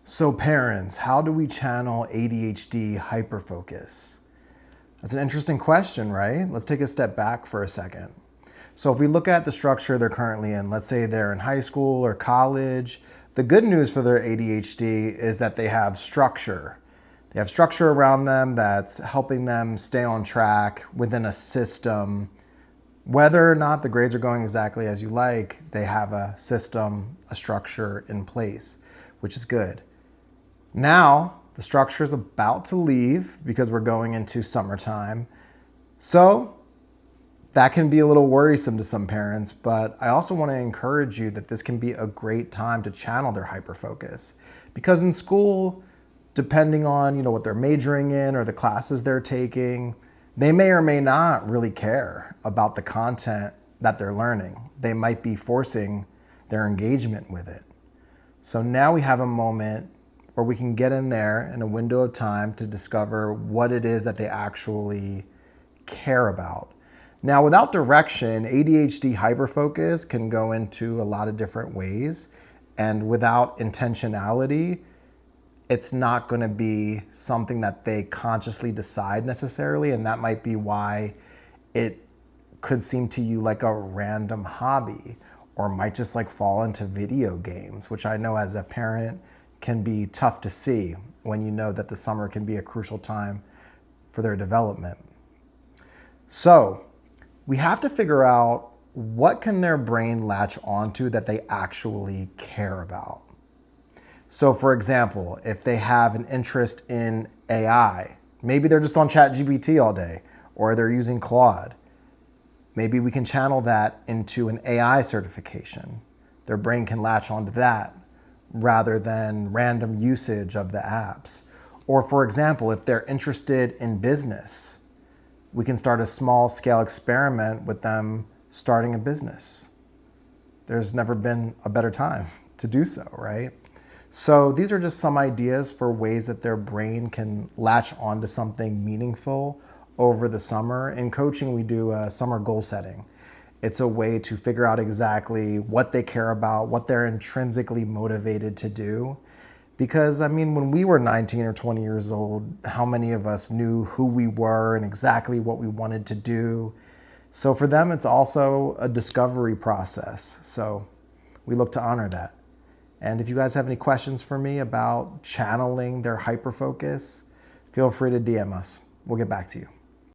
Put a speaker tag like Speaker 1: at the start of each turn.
Speaker 1: So parents, how do we channel ADHD hyperfocus? That's an interesting question, right? Let's take a step back for a second. So if we look at the structure they're currently in, let's say they're in high school or college, the good news for their ADHD is that they have structure. They have structure around them that's helping them stay on track within a system. Whether or not the grades are going exactly as you like, they have a system, a structure in place, which is good. Now, the structure is about to leave because we're going into summertime. So that can be a little worrisome to some parents, but I also want to encourage you that this can be a great time to channel their hyperfocus. Because in school, depending on what they're majoring in or the classes they're taking, they may or may not really care about the content that they're learning. They might be forcing their engagement with it. So now we have a moment where we can get in there in a window of time to discover what it is that they actually care about. Now, without direction, ADHD hyperfocus can go into a lot of different ways, and without intentionality, it's not going to be something that they consciously decide necessarily, and that might be why it could seem to you like a random hobby, or might just fall into video games, which I know as a parent can be tough to see when you know that the summer can be a crucial time for their development. So we have to figure out what can their brain latch onto that they actually care about. So for example, if they have an interest in AI, maybe they're just on ChatGPT all day, or they're using Claude. Maybe we can channel that into an AI certification. Their brain can latch onto that rather than random usage of the apps. Or for example, if they're interested in business, we can start a small scale experiment with them starting a business. There's never been a better time to do so, right? So these are just some ideas for ways that their brain can latch onto something meaningful over the summer. In coaching, we do a summer goal setting. It's a way to figure out exactly what they care about, what they're intrinsically motivated to do. Because when we were 19 or 20 years old, how many of us knew who we were and exactly what we wanted to do? So for them, it's also a discovery process. So we look to honor that. And if you guys have any questions for me about channeling their hyperfocus, feel free to DM us. We'll get back to you.